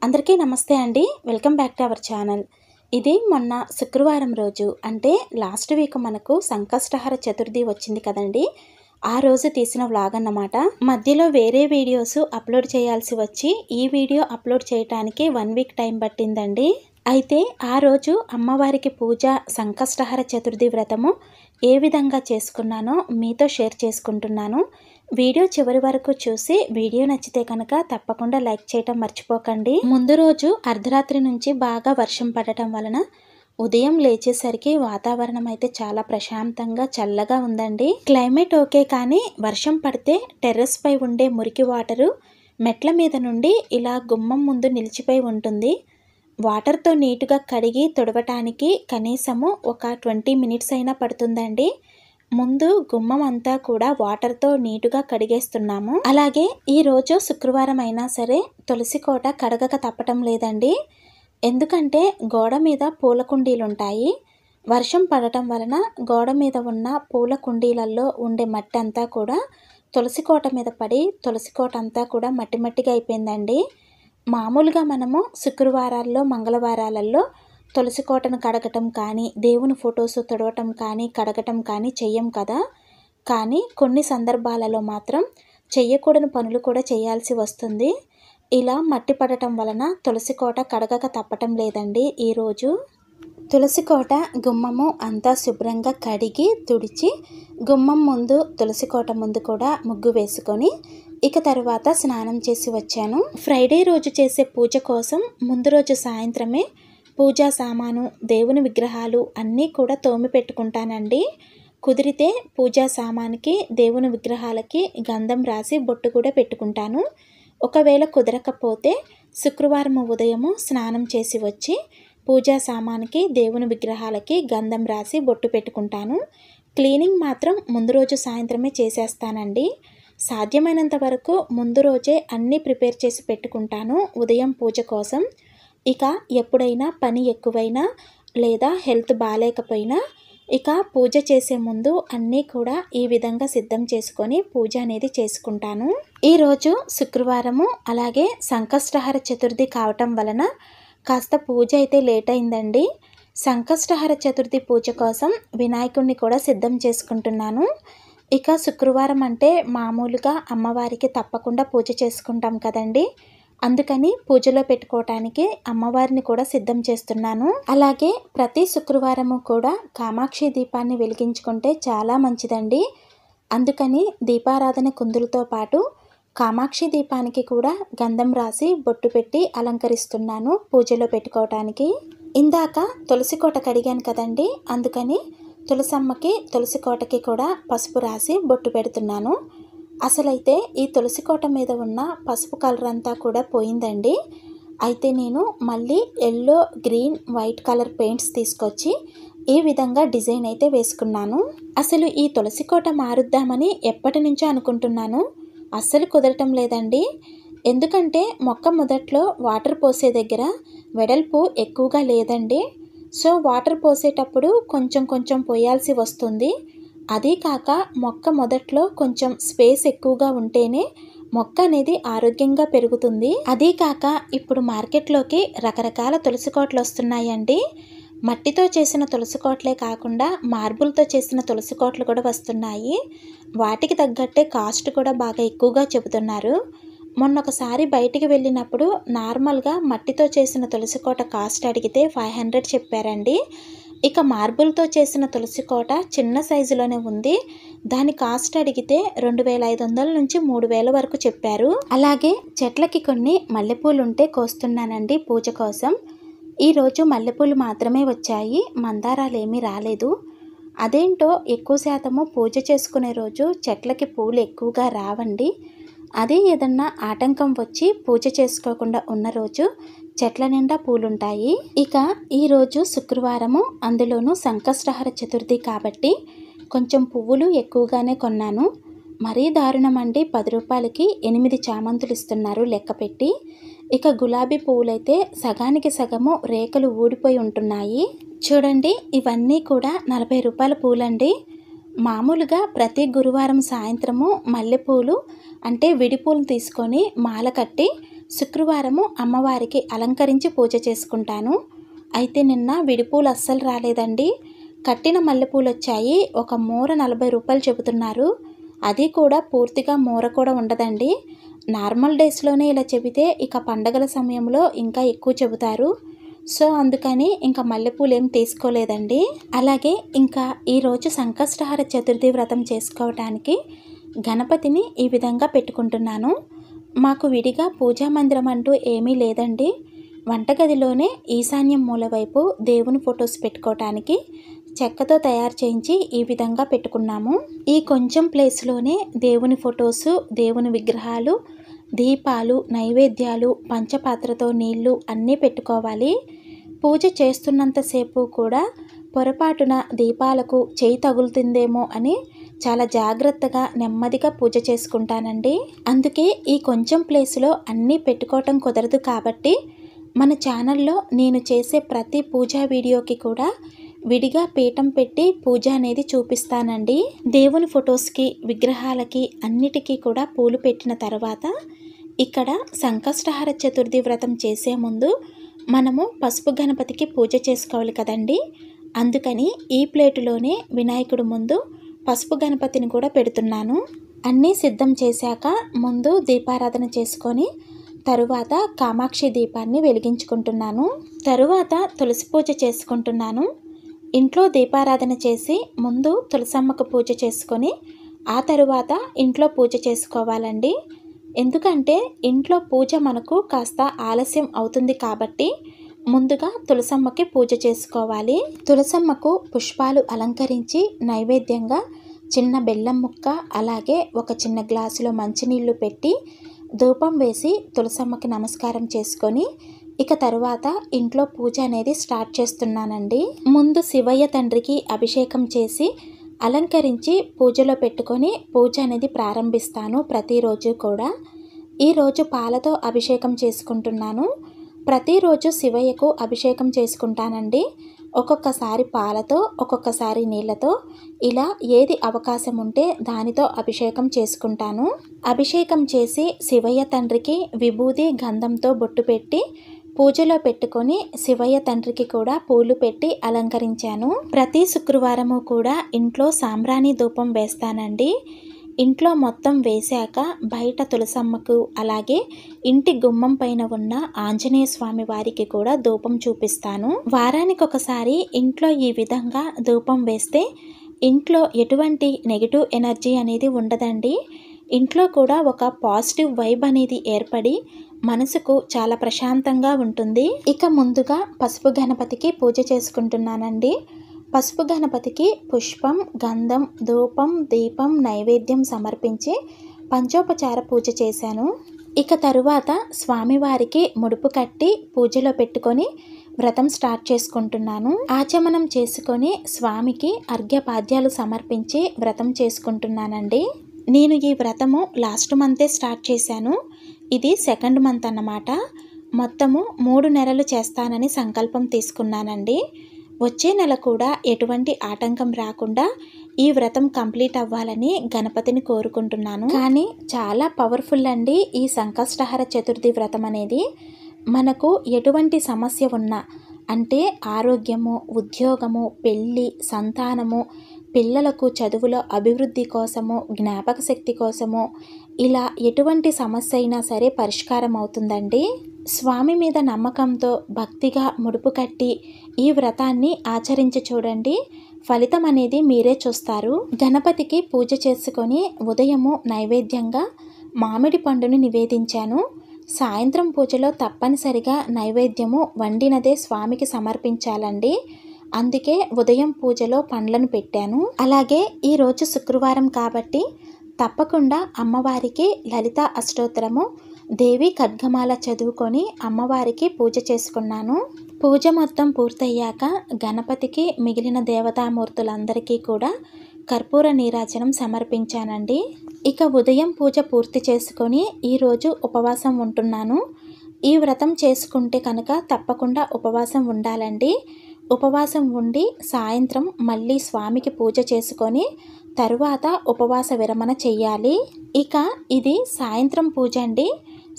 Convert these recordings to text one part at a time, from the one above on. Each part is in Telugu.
అందరికీ నమస్తే అండి. Welcome back to our channel. ఇది మొన్న శుక్రవారం రోజు అంటే లాస్ట్ వీక్ మనకు సంకష్టహర చతుర్థి వచ్చింది కదండి. ఆ రోజు తీసిన వ్లాగ్ అన్నమాట. మధ్యలో వేరే వీడియోస్ అప్లోడ్ చేయాల్సి వచ్చి ఈ వీడియో అప్లోడ్ చేయడానికి 1 వీక్ టైం పట్టిందండి. అయితే ఆ రోజు అమ్మవారికి పూజ సంకష్టహర చతుర్థి వ్రతము ఏ విధంగా చేసుకున్నానో మీతో షేర్ చేసుకుంటున్నాను. వీడియో చివరి వరకు చూసి వీడియో నచ్చితే కనుక తప్పకుండా లైక్ చేయటం మర్చిపోకండి. ముందు రోజు అర్ధరాత్రి నుంచి బాగా వర్షం పడటం వలన ఉదయం లేచేసరికి వాతావరణం అయితే చాలా ప్రశాంతంగా చల్లగా ఉందండి. క్లైమేట్ ఓకే, కానీ వర్షం పడితే టెర్రస్ పై ఉండే మురికి వాటరు మెట్ల మీద నుండి ఇలా గుమ్మం ముందు నిలిచిపోయి ఉంటుంది. వాటర్తో నీట్గా కడిగి తుడవటానికి కనీసము ఒక 20 మినిట్స్ అయినా పడుతుందండి. ముందు గుమ్మం అంతా కూడా వాటర్తో నీటుగా కడిగేస్తున్నాము. అలాగే ఈరోజు శుక్రవారం అయినా సరే తులసి కోట కడగక తప్పటం లేదండి. ఎందుకంటే గోడ మీద పూల కుండీలు ఉంటాయి. వర్షం పడటం వలన గోడ మీద ఉన్న పూల కుండీలలో ఉండే మట్టి అంతా కూడా తులసి కోట మీద పడి తులసి కోట అంతా కూడా మట్టి మట్టిగా అయిపోయిందండి. మామూలుగా మనము శుక్రవారాల్లో మంగళవారాలలో తులసి కోటను కడగటం కానీ దేవుని ఫొటోస్ తుడవటం కానీ కడగటం కానీ చెయ్యం కదా. కానీ కొన్ని సందర్భాలలో మాత్రం చెయ్యకూడని పనులు కూడా చేయాల్సి వస్తుంది. ఇలా మట్టి పడటం వలన తులసి కోట కడగక తప్పటం లేదండి. ఈరోజు తులసి కోట గుమ్మము అంతా శుభ్రంగా కడిగి తుడిచి గుమ్మం ముందు తులసి కోట ముందు కూడా ముగ్గు వేసుకొని ఇక తర్వాత స్నానం చేసి వచ్చాను. ఫ్రైడే రోజు చేసే పూజ కోసం ముందు రోజు సాయంత్రమే పూజా సామాను దేవుని విగ్రహాలు అన్నీ కూడా తోమి పెట్టుకుంటానండి. కుదిరితే పూజా సామానికి దేవుని విగ్రహాలకి గంధం రాసి బొట్టు కూడా పెట్టుకుంటాను. ఒకవేళ కుదరకపోతే శుక్రవారం ఉదయము స్నానం చేసి వచ్చి పూజా సామానికి దేవుని విగ్రహాలకి గంధం రాసి బొట్టు పెట్టుకుంటాను. క్లీనింగ్ మాత్రం ముందు రోజు సాయంత్రమే చేసేస్తానండి. సాధ్యమైనంత వరకు ముందు రోజే అన్నీ ప్రిపేర్ చేసి పెట్టుకుంటాను ఉదయం పూజ కోసం. ఇక ఎప్పుడైనా పని ఎక్కువైనా లేదా హెల్త్ బాగాలేకపోయినా ఇక పూజ చేసే ముందు అన్నీ కూడా ఈ విధంగా సిద్ధం చేసుకొని పూజ అనేది చేసుకుంటాను. ఈరోజు శుక్రవారము అలాగే సంకష్టహర చతుర్థి కావటం వలన కాస్త పూజ అయితే లేట్ అయిందండి. సంకష్టహర చతుర్థి పూజ కోసం వినాయకుడిని కూడా సిద్ధం చేసుకుంటున్నాను. ఇక శుక్రవారం అంటే మామూలుగా అమ్మవారికి తప్పకుండా పూజ చేసుకుంటాం కదండి. అందుకని పూజలో పెట్టుకోవటానికి అమ్మవారిని కూడా సిద్ధం చేస్తున్నాను. అలాగే ప్రతి శుక్రవారము కూడా కామాక్షి దీపాన్ని వెలిగించుకుంటే చాలా మంచిదండి. అందుకని దీపారాధన కుందులతో పాటు కామాక్షి దీపానికి కూడా గంధం రాసి బొట్టు పెట్టి అలంకరిస్తున్నాను పూజలో పెట్టుకోవటానికి. ఇందాక తులసి కోట కడిగాను కదండి, అందుకని తులసమ్మకి తులసి కోటకి కూడా పసుపు రాసి బొట్టు పెడుతున్నాను. అసలైతే ఈ తులసి కోట మీద ఉన్న పసుపు కలర్ అంతా కూడా పోయిందండి. అయితే నేను మళ్ళీ yellow, green, white colour paints తీసుకొచ్చి ఈ విధంగా డిజైన్ అయితే వేసుకున్నాను. అసలు ఈ తులసి కోట మారుద్దామని ఎప్పటి నుంచో అనుకుంటున్నాను. అస్సలు కుదరటం లేదండి. ఎందుకంటే మొక్క మొదట్లో వాటర్ పోసే దగ్గర వెడల్పు ఎక్కువగా లేదండి. సో వాటర్ పోసేటప్పుడు కొంచెం కొంచెం పోయాల్సి వస్తుంది. అదీ కాక మొక్క మొదట్లో కొంచెం స్పేస్ ఎక్కువగా ఉంటేనే మొక్క అనేది ఆరోగ్యంగా పెరుగుతుంది. అదీ కాక ఇప్పుడు మార్కెట్లోకి రకరకాల తులసి కోటలు వస్తున్నాయండి. మట్టితో చేసిన తులసి కోటలే కాకుండా మార్బుల్తో చేసిన తులసి కోటలు కూడా వస్తున్నాయి. వాటికి తగ్గట్టే కాస్ట్ కూడా బాగా ఎక్కువగా చెబుతున్నారు. మొన్న ఒకసారి బయటికి వెళ్ళినప్పుడు నార్మల్గా మట్టితో చేసిన తులసి కోట కాస్ట్ అడిగితే 500 చెప్పారండి. ఇక మార్బుల్తో చేసిన తులసి కోట చిన్న సైజులోనే ఉంది. దాని కాస్ట్ అడిగితే 2500 నుంచి 3000 వరకు చెప్పారు. అలాగే చెట్లకి కొన్ని మల్లెపూలు ఉంటే కోస్తున్నానండి పూజ కోసం. ఈరోజు మల్లెపూలు మాత్రమే వచ్చాయి, మందారాలు ఏమీ రాలేదు. అదేంటో ఎక్కువ శాతము పూజ చేసుకునే రోజు చెట్లకి పూలు ఎక్కువగా రావండి. అదే ఏదన్నా ఆటంకం వచ్చి పూజ చేసుకోకుండా ఉన్న రోజు చెట్ల నిండా పూలుంటాయి. ఇక ఈరోజు శుక్రవారము, అందులోనూ సంకష్టహర చతుర్థి కాబట్టి కొంచెం పువ్వులు ఎక్కువగానే కొన్నాను. మరీ దారుణం అండి, 10 రూపాయలకి 8 చామంతులు ఇస్తున్నారు లెక్క పెట్టి. ఇక గులాబీ పువ్వులైతే సగానికి సగము రేకలు ఊడిపోయి ఉంటున్నాయి. చూడండి, ఇవన్నీ కూడా 40 రూపాయల పూలండి. మామూలుగా ప్రతి గురువారం సాయంత్రము మల్లెపూలు అంటే విడిపూలు తీసుకొని మాల కట్టి శుక్రవారము అమ్మవారికి అలంకరించి పూజ చేసుకుంటాను. అయితే నిన్న విడిపూలు అస్సలు రాలేదండి. కట్టిన మల్లెపూలు వచ్చాయి. ఒక మూర 40 రూపాయలు చెబుతున్నారు. అది కూడా పూర్తిగా మూర కూడా ఉండదండి. నార్మల్ డేస్లోనే ఇలా చెబితే ఇక పండగల సమయంలో ఇంకా ఎక్కువ చెబుతారు. సో అందుకని ఇంకా మల్లెపూలు ఏం తీసుకోలేదండి. అలాగే ఇంకా ఈరోజు సంకష్టహర చతుర్థి వ్రతం చేసుకోవటానికి గణపతిని ఈ విధంగా పెట్టుకుంటున్నాను. మాకు విడిగా పూజా మందిరం అంటూ ఏమీ లేదండి. వంటగదిలోనే ఈశాన్యం మూల వైపు దేవుని ఫొటోస్ పెట్టుకోవటానికి చెక్కతో తయారు చేయించి ఈ విధంగా పెట్టుకున్నాము. ఈ కొంచెం ప్లేస్లోనే దేవుని ఫొటోసు, దేవుని విగ్రహాలు, దీపాలు, నైవేద్యాలు, పంచపాత్రతో నీళ్లు అన్నీ పెట్టుకోవాలి. పూజ చేస్తున్నంతసేపు కూడా పొరపాటున దీపాలకు చేయి తగులుతుందేమో అని చాలా జాగ్రత్తగా నెమ్మదిగా పూజ చేసుకుంటానండి. అందుకే ఈ కొంచెం ప్లేస్లో అన్నీ పెట్టుకోవటం కుదరదు కాబట్టి మన ఛానల్లో నేను చేసే ప్రతి పూజా వీడియోకి కూడా విడిగా పీఠం పెట్టి పూజ అనేది చూపిస్తానండి. దేవుని ఫొటోస్కి, విగ్రహాలకి అన్నిటికీ కూడా పూలు పెట్టిన తర్వాత ఇక్కడ సంకష్టహర చతుర్థి వ్రతం చేసే ముందు మనము పసుపు గణపతికి పూజ చేసుకోవాలి కదండి. అందుకని ఈ ప్లేటులోనే వినాయకుడు ముందు పసుపు గణపతిని కూడా పెడుతున్నాను. అన్నీ సిద్ధం చేశాక ముందు దీపారాధన చేసుకొని తరువాత కామాక్షి దీపాన్ని వెలిగించుకుంటున్నాను. తరువాత తులసి పూజ చేసుకుంటున్నాను. ఇంట్లో దీపారాధన చేసి ముందు తులసమ్మకు పూజ చేసుకొని ఆ తరువాత ఇంట్లో పూజ చేసుకోవాలండి. ఎందుకంటే ఇంట్లో పూజ మనకు కాస్త ఆలస్యం అవుతుంది కాబట్టి ముందుగా తులసమ్మకి పూజ చేసుకోవాలి. తులసమ్మకు పుష్పాలు అలంకరించి నైవేద్యంగా చిన్న బెల్లం ముక్క, అలాగే ఒక చిన్న గ్లాసులో మంచినీళ్ళు పెట్టి ధూపం వేసి తులసమ్మకి నమస్కారం చేసుకొని ఇక తరువాత ఇంట్లో పూజ అనేది స్టార్ట్ చేస్తున్నానండి. ముందు శివయ్య తండ్రికి అభిషేకం చేసి అలంకరించి పూజలో పెట్టుకొని పూజ అనేది ప్రారంభిస్తాను ప్రతిరోజు కూడా. ఈరోజు పాలతో అభిషేకం చేసుకుంటున్నాను. ప్రతిరోజు శివయ్యకు అభిషేకం చేసుకుంటానండి. ఒక్కొక్కసారి పాలతో, ఒక్కొక్కసారి నీళ్ళతో, ఇలా ఏది అవకాశం ఉంటే దానితో అభిషేకం చేసుకుంటాను. అభిషేకం చేసి శివయ్య తండ్రికి విభూది గంధంతో బొట్టు పెట్టి పూజలో పెట్టుకొని శివయ్య తండ్రికి కూడా పూలు పెట్టి అలంకరించాను. ప్రతి శుక్రవారము కూడా ఇంట్లో సాంబ్రాణి ధూపం వేస్తానండి. ఇంట్లో మొత్తం వేశాక బయట తులసమ్మకు, అలాగే ఇంటి గుమ్మం పైన ఉన్న ఆంజనేయ స్వామి వారికి కూడా ధూపం చూపిస్తాను. వారానికి ఒకసారి ఇంట్లో ఈ విధంగా ధూపం వేస్తే ఇంట్లో ఎటువంటి నెగిటివ్ ఎనర్జీ అనేది ఉండదండి. ఇంట్లో కూడా ఒక పాజిటివ్ వైబ్ అనేది ఏర్పడి మనసుకు చాలా ప్రశాంతంగా ఉంటుంది. ఇక ముందుగా పసుపు గణపతికి పూజ చేసుకుంటున్నానండి. పసుపు గణపతికి పుష్పం, గంధం, ధూపం, దీపం, నైవేద్యం సమర్పించి పంచోపచార పూజ చేశాను. ఇక తరువాత స్వామివారికి ముడుపు కట్టి పూజలో పెట్టుకొని వ్రతం స్టార్ట్ చేసుకుంటున్నాను. ఆచమనం చేసుకొని స్వామికి అర్ఘ్యపాద్యాలు సమర్పించి వ్రతం చేసుకుంటున్నానండి. నేను ఈ వ్రతము లాస్ట్ మంతే స్టార్ట్ చేశాను. ఇది సెకండ్ మంత్ అన్నమాట. మొత్తము 3 నెలలు చేస్తానని సంకల్పం తీసుకున్నానండి. వచ్చే నెల కూడా ఎటువంటి ఆటంకం రాకుండా ఈ వ్రతం కంప్లీట్ అవ్వాలని గణపతిని కోరుకుంటున్నాను. కానీ చాలా పవర్ఫుల్ అండి ఈ సంకష్టహర చతుర్థి వ్రతం అనేది. మనకు ఎటువంటి సమస్య ఉన్నా, అంటే ఆరోగ్యము, ఉద్యోగము, పెళ్ళి, సంతానము, పిల్లలకు చదువులో అభివృద్ధి కోసము, జ్ఞాపక శక్తి కోసము, ఇలా ఎటువంటి సమస్య అయినా సరే పరిష్కారం అవుతుందండి. స్వామి మీద నమ్మకంతో భక్తిగా ముడుపు కట్టి ఈ వ్రతాన్ని ఆచరించి చూడండి. ఫలితం అనేది మీరే చూస్తారు. గణపతికి పూజ చేసుకొని ఉదయము నైవేద్యంగా మామిడి పండుని నివేదించాను. సాయంత్రం పూజలో తప్పనిసరిగా నైవేద్యము వండినదే స్వామికి సమర్పించాలండి. అందుకే ఉదయం పూజలో పండ్లను పెట్టాను. అలాగే ఈరోజు శుక్రవారం కాబట్టి తప్పకుండా అమ్మవారికి లలిత అష్టోత్తరము, దేవి ఖడ్గమాల చదువుకొని అమ్మవారికి పూజ చేసుకున్నాను. పూజ మొత్తం పూర్తయ్యాక గణపతికి, మిగిలిన దేవతామూర్తులందరికీ కూడా కర్పూర నీరాజనం సమర్పించానండి. ఇక ఉదయం పూజ పూర్తి చేసుకొని ఈరోజు ఉపవాసం ఉంటున్నాను. ఈ వ్రతం చేసుకుంటే కనుక తప్పకుండా ఉపవాసం ఉండాలండి. ఉపవాసం ఉండి సాయంత్రం మళ్ళీ స్వామికి పూజ చేసుకొని తరువాత ఉపవాస విరమణ చెయ్యాలి. ఇక ఇది సాయంత్రం పూజ అండి.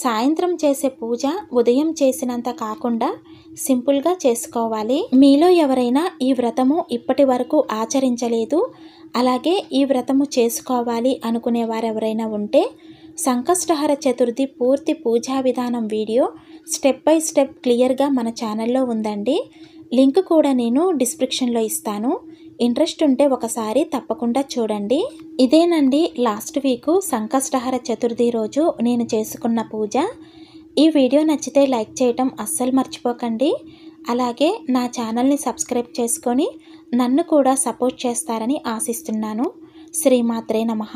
సాయంత్రం చేసే పూజ ఉదయం చేసినంత కాకుండా సింపుల్గా చేసుకోవాలి. మీలో ఎవరైనా ఈ వ్రతము ఇప్పటి వరకు ఆచరించలేదు, అలాగే ఈ వ్రతము చేసుకోవాలి అనుకునే వారు ఎవరైనా ఉంటే సంకష్టహర చతుర్థి పూర్తి పూజా విధానం వీడియో స్టెప్ బై స్టెప్ క్లియర్గా మన ఛానల్లో ఉందండి. లింక్ కూడా నేను డిస్క్రిప్షన్లో ఇస్తాను. ఇంట్రెస్ట్ ఉంటే ఒకసారి తప్పకుండా చూడండి. ఇదేనండి లాస్ట్ వీక్ సంకష్టహర చతుర్థి రోజు నేను చేసుకున్న పూజ. ఈ వీడియో నచ్చితే లైక్ చేయటం అస్సలు మర్చిపోకండి. అలాగే నా ఛానల్ని సబ్స్క్రైబ్ చేసుకొని నన్ను కూడా సపోర్ట్ చేస్తారని ఆశిస్తున్నాను. శ్రీమాత్రే నమః.